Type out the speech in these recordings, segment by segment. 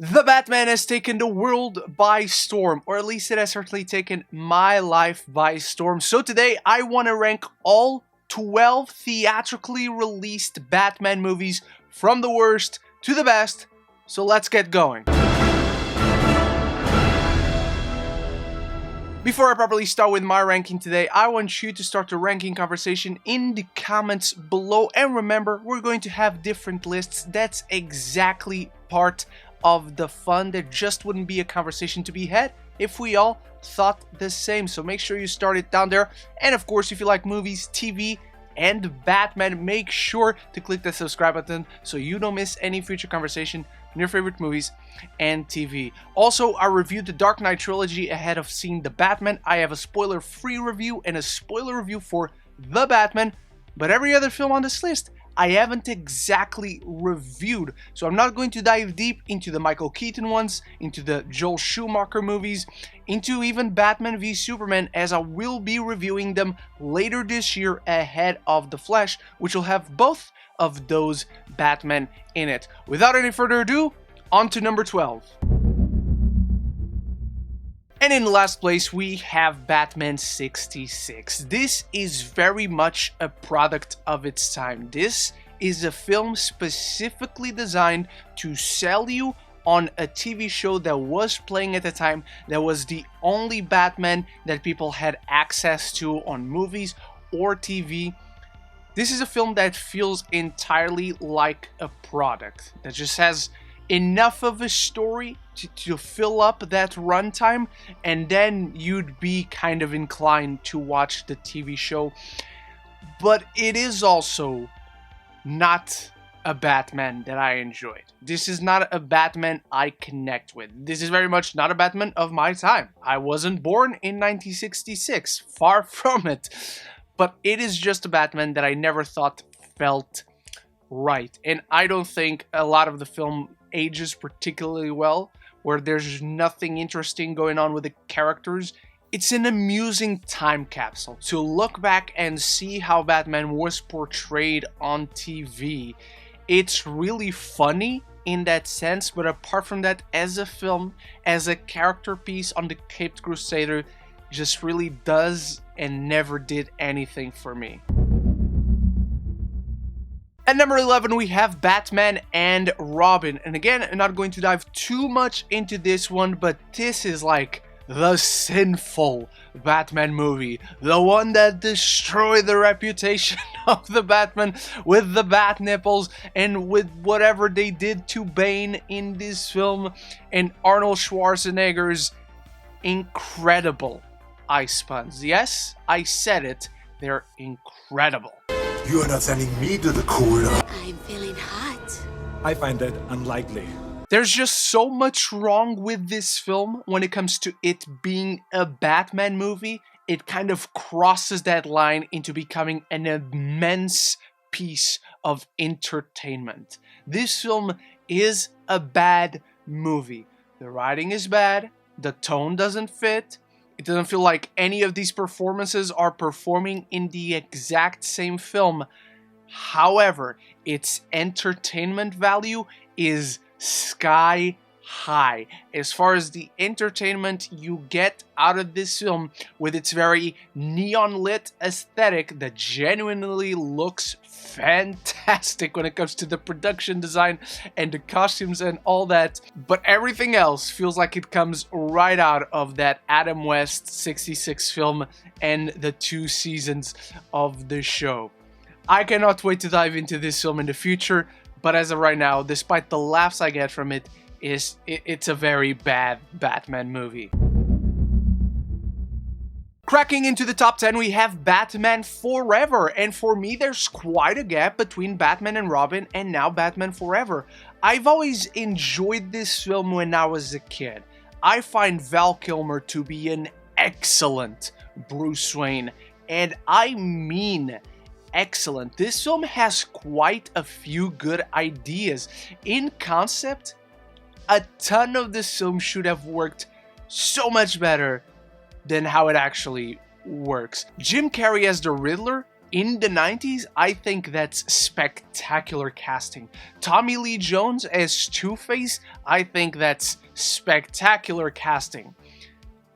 The Batman has taken the world by storm, or at least it has certainly taken my life by storm. So today I want to rank all 12 theatrically released Batman movies from the worst to the best. So let's get going. Before I properly start with my ranking today, I want you to start the ranking conversation in the comments below. And remember, we're going to have different lists. That's exactly part of the fun. There just wouldn't be a conversation to be had if we all thought the same. So make sure you start it down there. And of course, if you like movies, TV, and Batman, make sure to click the subscribe button so you don't miss any future conversation on your favorite movies and TV. Also, I reviewed the Dark Knight trilogy ahead of seeing the Batman. I have a spoiler-free review and a spoiler review for the Batman, but every other film on this list I haven't exactly reviewed, so I'm not going to dive deep into the Michael Keaton ones, into the Joel Schumacher movies, into even Batman v Superman, as I will be reviewing them later this year ahead of The Flash, which will have both of those Batman in it. Without any further ado, on to number 12. And in last place, we have Batman 66. This is very much a product of its time. This is a film specifically designed to sell you on a TV show that was playing at the time, that was the only Batman that people had access to on movies or TV. This is a film that feels entirely like a product, that just has enough of a story to fill up that runtime, and then you'd be kind of inclined to watch the TV show. But it is also not a Batman that I enjoyed. This is not a Batman I connect with. This is very much not a Batman of my time. I wasn't born in 1966, far from it. But it is just a Batman that I never thought felt right. And I don't think a lot of the film ages particularly well, where there's nothing interesting going on with the characters. It's an amusing time capsule to look back and see how Batman was portrayed on TV. It's really funny in that sense, but apart from that, as a film, as a character piece on the Caped Crusader, just really does and never did anything for me. At number 11, we have Batman and Robin. And again, I'm not going to dive too much into this one, but this is like the sinful Batman movie. The one that destroyed the reputation of the Batman with the bat nipples and with whatever they did to Bane in this film, and Arnold Schwarzenegger's incredible ice puns. Yes, I said it. They're incredible. You are not sending me to the cooler. I'm feeling hot. I find that unlikely. There's just so much wrong with this film when it comes to it being a Batman movie. It kind of crosses that line into becoming an immense piece of entertainment. This film is a bad movie. The writing is bad. The tone doesn't fit. It doesn't feel like any of these performances are performing in the exact same film. However, its entertainment value is sky high. As far as the entertainment you get out of this film, with its very neon lit aesthetic that genuinely looks fantastic when it comes to the production design and the costumes and all that, but everything else feels like it comes right out of that Adam West 66 film and the 2 seasons of the show. I cannot wait to dive into this film in the future, but as of right now, despite the laughs I get from it, it's a very bad Batman movie. Cracking into the top 10, we have Batman Forever, and for me there's quite a gap between Batman and Robin and now Batman Forever. I've always enjoyed this film when I was a kid. I find Val Kilmer to be an excellent Bruce Wayne, and I mean excellent. This film has quite a few good ideas. In concept, a ton of this film should have worked so much better than how it actually works. Jim Carrey as the Riddler in the 90s, I think that's spectacular casting. Tommy Lee Jones as Two-Face, I think that's spectacular casting.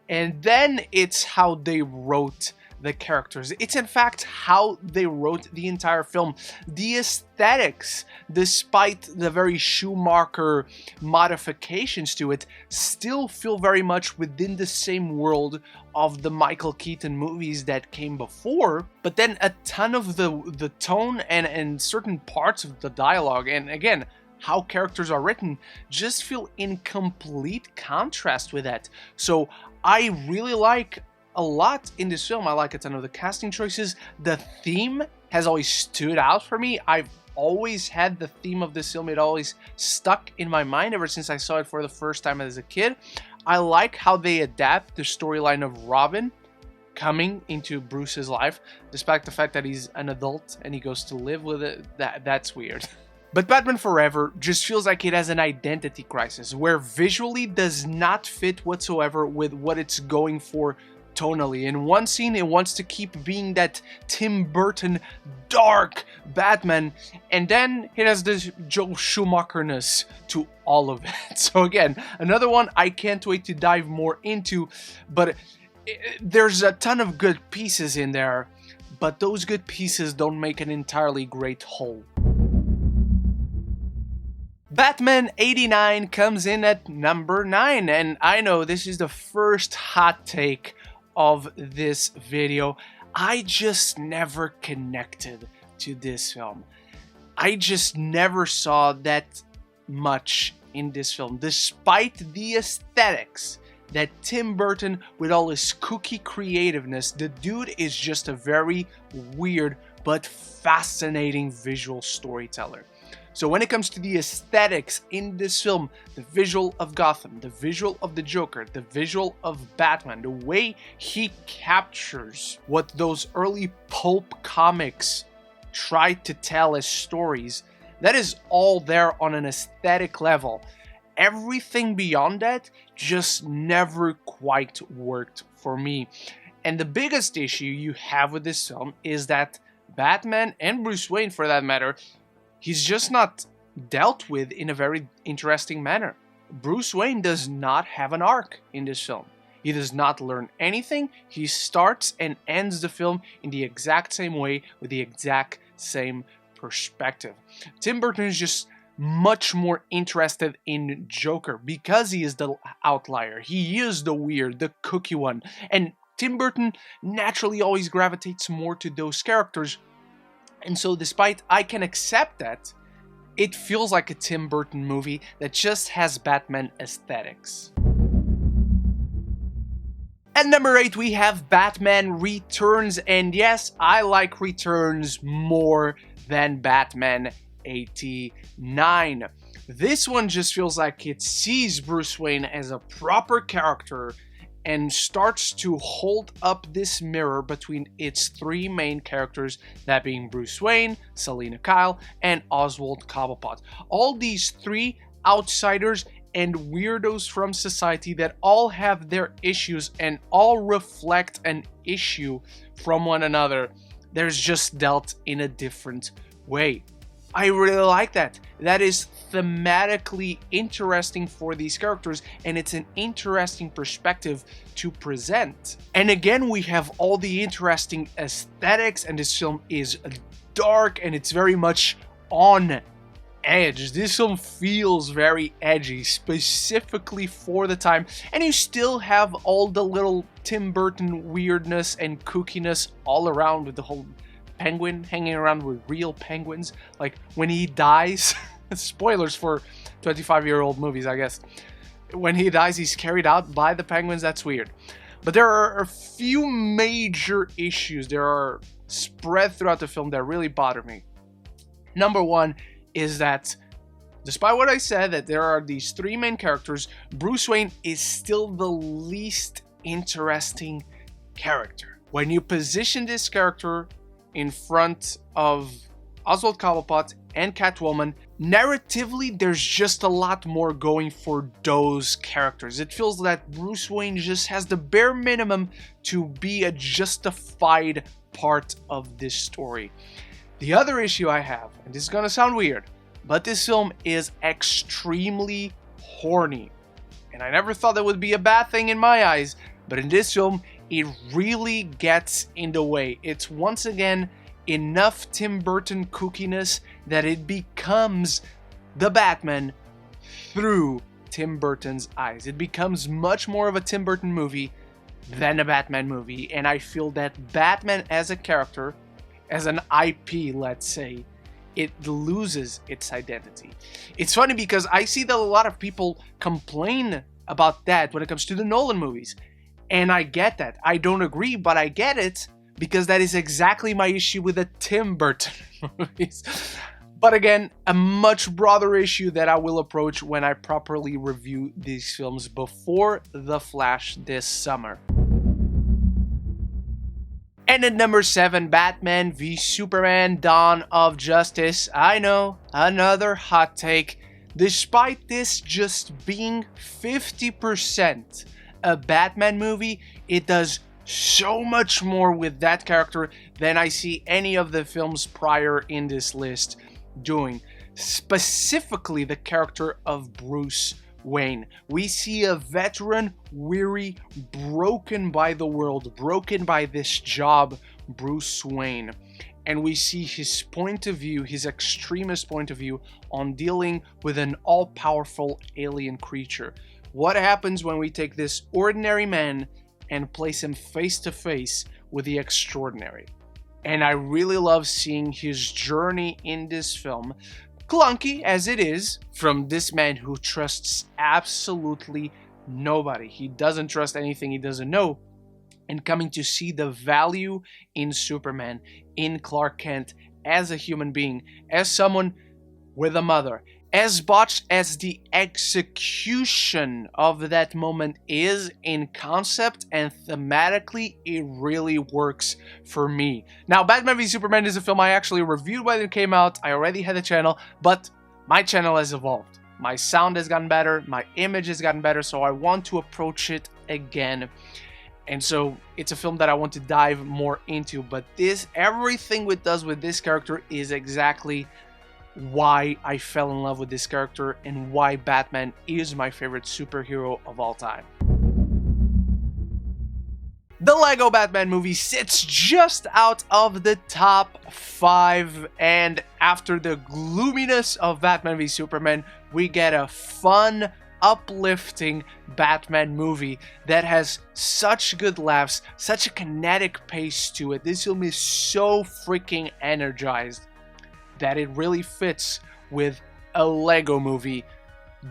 And then it's how they wrote the characters. It's in fact how they wrote the entire film. The aesthetics, despite the very Schumacher modifications to it, still feel very much within the same world of the Michael Keaton movies that came before, but then a ton of the tone and certain parts of the dialogue, and again, how characters are written, just feel in complete contrast with that. So I really like a lot in this film. I like a ton of the casting choices. The theme has always stood out for me. I've always had the theme of this film. It always stuck in my mind ever since I saw it for the first time as a kid. I like how they adapt the storyline of Robin coming into Bruce's life, despite the fact that he's an adult and he goes to live with it. That's weird. But Batman Forever just feels like it has an identity crisis, where visually does not fit whatsoever with what it's going for tonally. In one scene, it wants to keep being that Tim Burton dark Batman, and then it has this Joel Schumacher-ness to all of it. So again, another one I can't wait to dive more into, but there's a ton of good pieces in there, but those good pieces don't make an entirely great whole. Batman 89 comes in at number 9, and I know this is the first hot take of this video. I just never connected to this film. I just never saw that much in this film, despite the aesthetics that Tim Burton, with all his kooky creativeness, the dude is just a very weird but fascinating visual storyteller. So when it comes to the aesthetics in this film, the visual of Gotham, the visual of the Joker, the visual of Batman, the way he captures what those early pulp comics tried to tell as stories, that is all there on an aesthetic level. Everything beyond that just never quite worked for me. And the biggest issue you have with this film is that Batman, and Bruce Wayne for that matter, he's just not dealt with in a very interesting manner. Bruce Wayne does not have an arc in this film. He does not learn anything. He starts and ends the film in the exact same way with the exact same perspective. Tim Burton is just much more interested in Joker because he is the outlier. He is the weird, the kooky one. And Tim Burton naturally always gravitates more to those characters. And so despite I can accept that, it feels like a Tim Burton movie that just has Batman aesthetics. At number 8 we have Batman Returns, and yes, I like Returns more than Batman 89. This one just feels like it sees Bruce Wayne as a proper character and starts to hold up this mirror between its three main characters, that being Bruce Wayne, Selina Kyle, and Oswald Cobblepot. All these three outsiders and weirdos from society that all have their issues and all reflect an issue from one another. They're just dealt in a different way. I really like that. That is thematically interesting for these characters, and it's an interesting perspective to present. And again, we have all the interesting aesthetics, and this film is dark and it's very much on edge. This film feels very edgy, specifically for the time, and you still have all the little Tim Burton weirdness and kookiness all around with the whole penguin hanging around with real penguins. Like when he dies, spoilers for 25-year-old movies, I guess. When he dies, he's carried out by the penguins. That's weird. But there are a few major issues. There are spread throughout the film that really bother me. Number one is that, despite what I said, that there are these three main characters, Bruce Wayne is still the least interesting character. When you position this character in front of Oswald Cobblepot and Catwoman, narratively, there's just a lot more going for those characters. It feels that Bruce Wayne just has the bare minimum to be a justified part of this story. The other issue I have, and this is gonna sound weird, but this film is extremely horny. And I never thought that would be a bad thing in my eyes, but in this film, it really gets in the way. It's once again enough Tim Burton kookiness that it becomes the Batman through Tim Burton's eyes. It becomes much more of a Tim Burton movie than a Batman movie, and I feel that Batman as a character, as an IP, let's say, it loses its identity. It's funny because I see that a lot of people complain about that when it comes to the Nolan movies, and I get that. I don't agree, but I get it, because that is exactly my issue with the Tim Burton movies. But again, a much broader issue that I will approach when I properly review these films before The Flash this summer. And at number 7, Batman v Superman: Dawn of Justice. I know, another hot take. Despite this just being 50% a Batman movie, it does so much more with that character than I see any of the films prior in this list doing. Specifically, the character of Bruce Wayne. We see a veteran, weary, broken by the world, broken by this job, Bruce Wayne. And we see his point of view, his extremist point of view, on dealing with an all-powerful alien creature. What happens when we take this ordinary man and place him face to face with the extraordinary? And I really love seeing his journey in this film, clunky as it is, from this man who trusts absolutely nobody. He doesn't trust anything he doesn't know, and coming to see the value in Superman, in Clark Kent, as a human being, as someone with a mother. As botched as the execution of that moment is in concept and thematically, it really works for me. Now, Batman v Superman is a film I actually reviewed when it came out. I already had a channel, but my channel has evolved. My sound has gotten better, my image has gotten better, so I want to approach it again. And so it's a film that I want to dive more into, but everything it does with this character is exactly why I fell in love with this character and why Batman is my favorite superhero of all time. The Lego Batman movie sits just out of the top 5, and after the gloominess of Batman v Superman, we get a fun, uplifting Batman movie that has such good laughs, such a kinetic pace to it. This film is so freaking energized that it really fits with a Lego movie,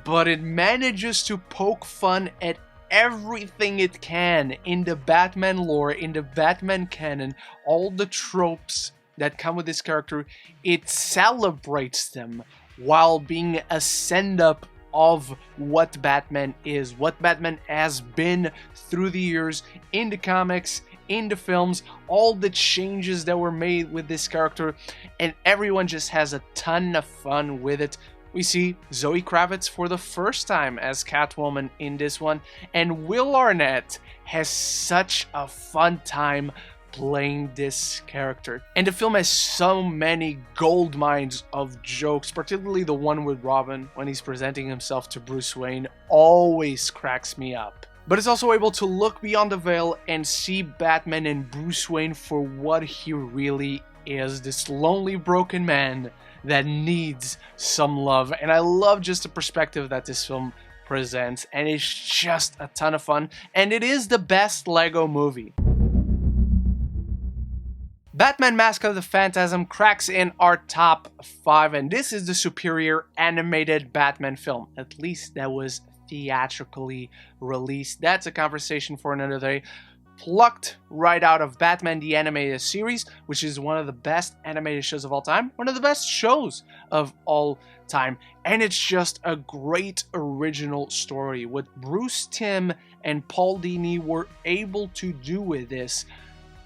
but it manages to poke fun at everything it can in the Batman lore, in the Batman canon, all the tropes that come with this character. It celebrates them while being a send-up of what Batman is, what Batman has been through the years in the comics, in the films, all the changes that were made with this character, and everyone just has a ton of fun with it. We see Zoe Kravitz for the first time as Catwoman in this one, and Will Arnett has such a fun time playing this character. And the film has so many gold mines of jokes, particularly the one with Robin when he's presenting himself to Bruce Wayne, always cracks me up. But it's also able to look beyond the veil and see Batman and Bruce Wayne for what he really is, this lonely, broken man that needs some love. And I love just the perspective that this film presents, and it's just a ton of fun, and it is the best Lego movie. Batman Mask of the Phantasm cracks in our top 5, and this is the superior animated Batman film, at least that was theatrically released. That's a conversation for another day. Plucked right out of Batman the Animated Series, which is one of the best animated shows of all time, one of the best shows of all time, and it's just a great original story. What Bruce Timm and Paul Dini were able to do with this,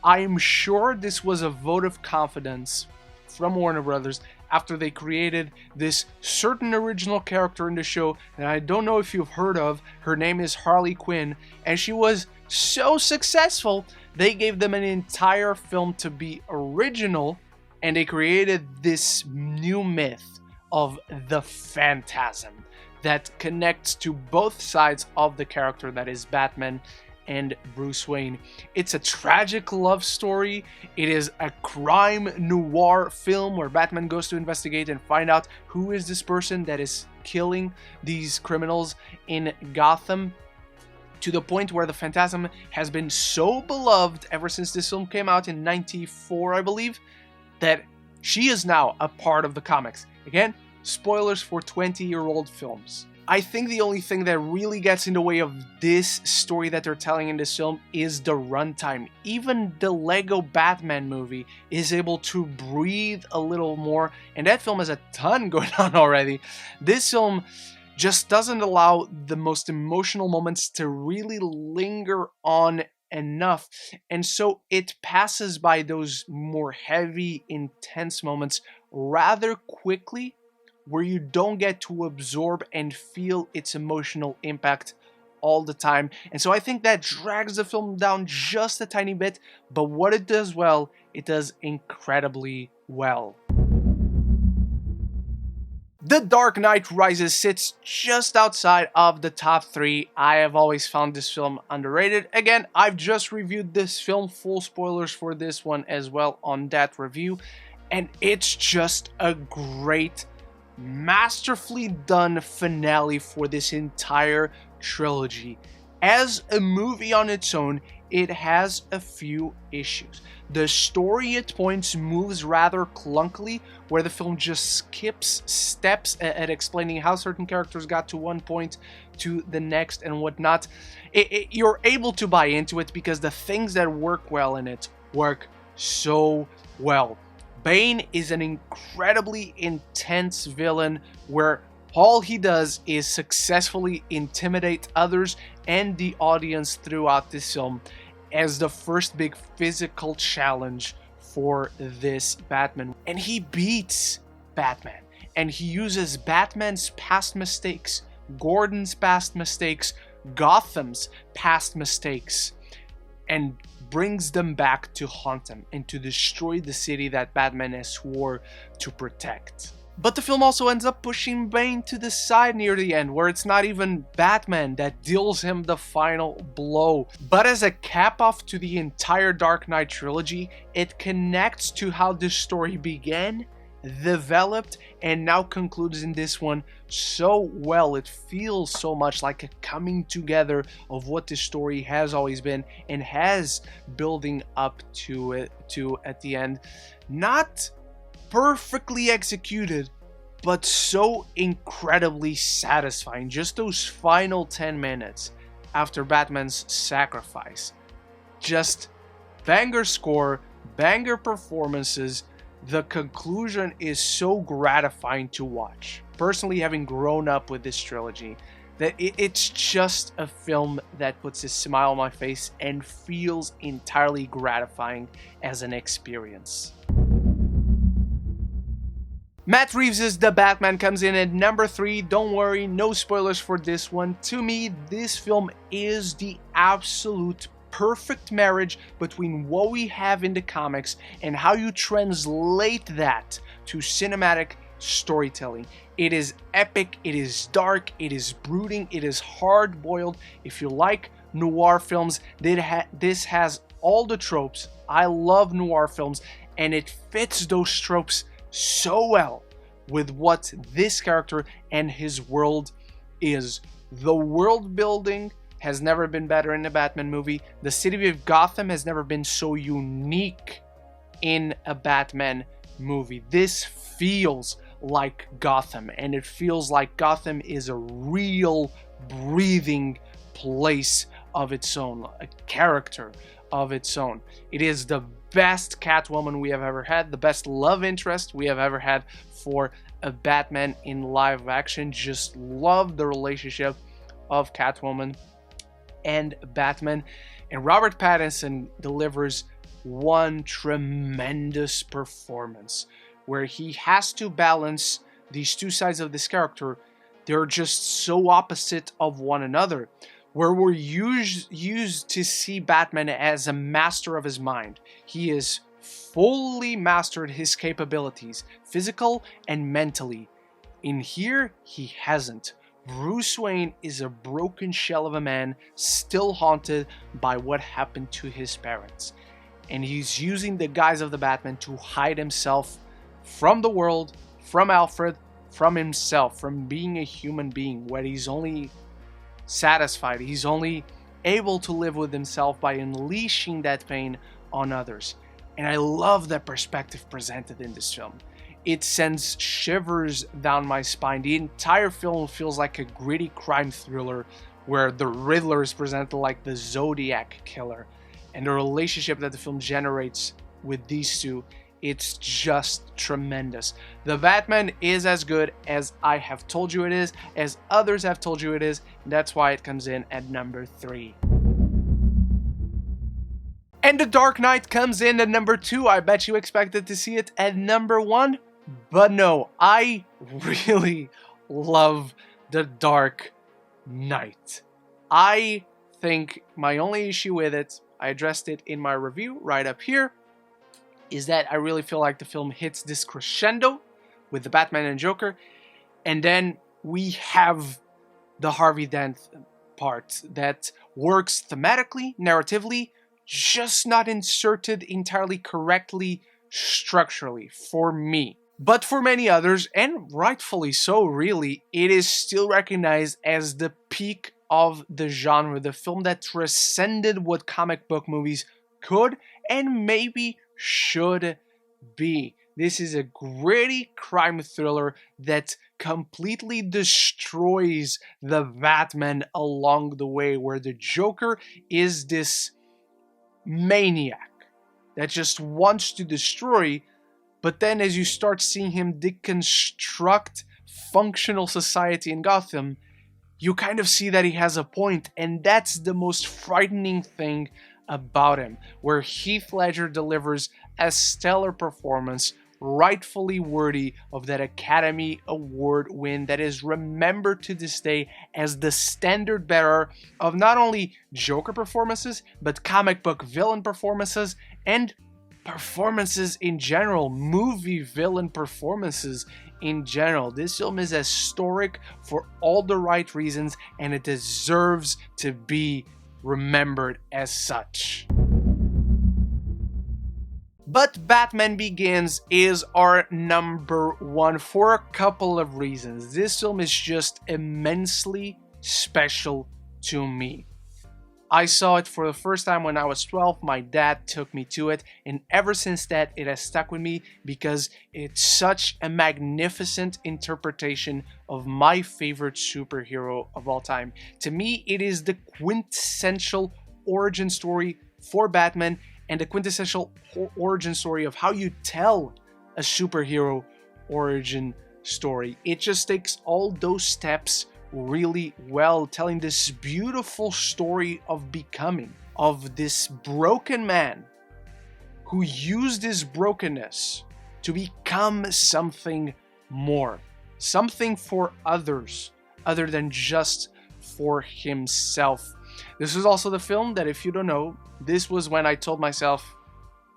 I'm sure this was a vote of confidence from Warner Brothers. after they created this certain original character in the show that I don't know if you've heard of. Her name is Harley Quinn, and she was so successful, they gave them an entire film to be original, and they created this new myth of the Phantasm that connects to both sides of the character that is Batman and Bruce Wayne. It's a tragic love story. It is a crime noir film where Batman goes to investigate and find out who is this person that is killing these criminals in Gotham, to the point where the Phantasm has been so beloved ever since this film came out in '94, I believe, that she is now a part of the comics. Again, spoilers for 20-year-old films. I think the only thing that really gets in the way of this story that they're telling in this film is the runtime. Even the Lego Batman movie is able to breathe a little more, and that film has a ton going on already. This film just doesn't allow the most emotional moments to really linger on enough, and so it passes by those more heavy, intense moments rather quickly, where you don't get to absorb and feel its emotional impact all the time. And so I think that drags the film down just a tiny bit, but what it does well, it does incredibly well. The Dark Knight Rises sits just outside of the top 3. I have always found this film underrated. Again, I've just reviewed this film, full spoilers for this one as well on that review, and it's just a great, masterfully done finale for this entire trilogy. As a movie on its own, it has a few issues. The story at points moves rather clunkily, where the film just skips steps at explaining how certain characters got to one point to the next and whatnot. You're able to buy into it because the things that work well in it work so well. Bane is an incredibly intense villain where all he does is successfully intimidate others and the audience throughout this film as the first big physical challenge for this Batman. And he beats Batman, and he uses Batman's past mistakes, Gordon's past mistakes, Gotham's past mistakes, and brings them back to haunt him and to destroy the city that Batman has swore to protect. But the film also ends up pushing Bane to the side near the end, where it's not even Batman that deals him the final blow. But as a cap-off to the entire Dark Knight trilogy, it connects to how this story began, developed, and now concludes in this one so well. It feels so much like a coming together of what this story has always been and has building up to it at the end. Not perfectly executed, but so incredibly satisfying. Just those final 10 minutes after Batman's sacrifice. Just banger score, banger performances. The conclusion is so gratifying to watch. Personally, having grown up with this trilogy, that it's just a film that puts a smile on my face and feels entirely gratifying as an experience. Matt Reeves' The Batman comes in at number 3. Don't worry, no spoilers for this one. To me, this film is the absolute perfect marriage between what we have in the comics and how you translate that to cinematic storytelling. It is epic, it is dark, it is brooding, it is hard-boiled. If you like noir films, this has all the tropes. I love noir films, and it fits those tropes so well with what this character and his world is. The world building has never been better in a Batman movie. The city of Gotham has never been so unique in a Batman movie. This feels like Gotham, and it feels like Gotham is a real breathing place of its own, a character of its own. It is the best Catwoman we have ever had, the best love interest we have ever had for a Batman in live action. Just love the relationship of Catwoman and Batman, and Robert Pattinson delivers one tremendous performance where he has to balance these two sides of this character. They're just so opposite of one another, where we're used to see Batman as a master of his mind. He has fully mastered his capabilities, physical and mentally. In here, he hasn't. Bruce Wayne is a broken shell of a man, still haunted by what happened to his parents. And he's using the guise of the Batman to hide himself from the world, from Alfred, from himself, from being a human being, where he's only satisfied, he's only able to live with himself by unleashing that pain on others. And I love the perspective presented in this film. It sends shivers down my spine. The entire film feels like a gritty crime thriller where the Riddler is presented like the Zodiac killer. And the relationship that the film generates with these two, it's just tremendous. The Batman is as good as I have told you it is, as others have told you it is. That's why it comes in at number 3. And The Dark Knight comes in at number 2. I bet you expected to see it at number 1. But no, I really love The Dark Knight. I think my only issue with it, I addressed it in my review right up here, is that I really feel like the film hits this crescendo with the Batman and Joker, and then we have the Harvey Dent part that works thematically, narratively, just not inserted entirely correctly structurally for me. But for many others, and rightfully so really, it is still recognized as the peak of the genre, the film that transcended what comic book movies could and maybe should be. This is a gritty crime thriller that completely destroys the Batman along the way, where the Joker is this maniac that just wants to destroy, but then as you start seeing him deconstruct functional society in Gotham, you kind of see that he has a point, and that's the most frightening thing about him, where Heath Ledger delivers a stellar performance, rightfully worthy of that Academy Award win that is remembered to this day as the standard bearer of not only Joker performances, but comic book villain performances and performances in general, movie villain performances in general. This film is historic for all the right reasons, and it deserves to be remembered as such. But Batman Begins is our number 1 for a couple of reasons. This film is just immensely special to me. I saw it for the first time when I was 12. My dad took me to it, and ever since that, it has stuck with me because it's such a magnificent interpretation of my favorite superhero of all time. To me, it is the quintessential origin story for Batman, and the quintessential origin story of how you tell a superhero origin story. It just takes all those steps really well, telling this beautiful story of becoming, of this broken man who used his brokenness to become something more, something for others other than just for himself. This was also the film that, if you don't know, this was when I told myself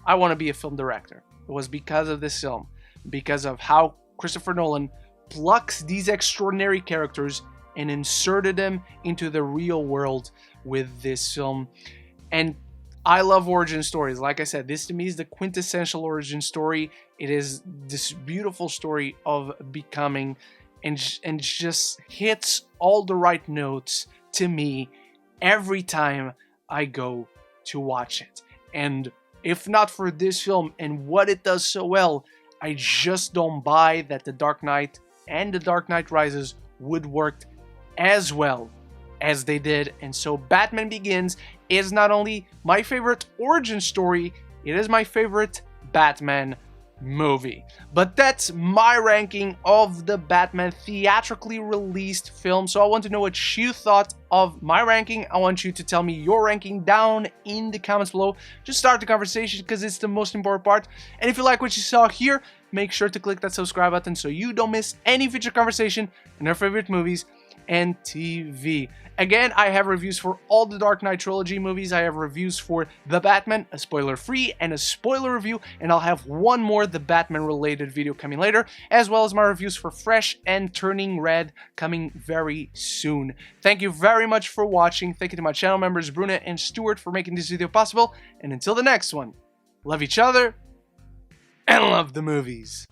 I want to be a film director. It was because of this film, because of how Christopher Nolan plucks these extraordinary characters and inserted them into the real world with this film. And I love origin stories. Like I said, this to me is the quintessential origin story. It is this beautiful story of becoming, and just hits all the right notes to me every time I go to watch it. And if not for this film and what it does so well, I just don't buy that The Dark Knight and The Dark Knight Rises would work as well as they did. And so Batman Begins is not only my favorite origin story, it is my favorite Batman movie. But that's my ranking of the Batman theatrically released film. So I want to know what you thought of my ranking. I want you to tell me your ranking down in the comments below. Just start the conversation because it's the most important part. And if you like what you saw here, make sure to click that subscribe button so you don't miss any future conversation in our favorite movies and TV. Again, I have reviews for all the Dark Knight trilogy movies. I have reviews for The Batman, a spoiler-free and a spoiler review, and I'll have one more The Batman-related video coming later, as well as my reviews for Fresh and Turning Red coming very soon. Thank you very much for watching. Thank you to my channel members Bruna and Stuart for making this video possible, and until the next one, love each other and love the movies.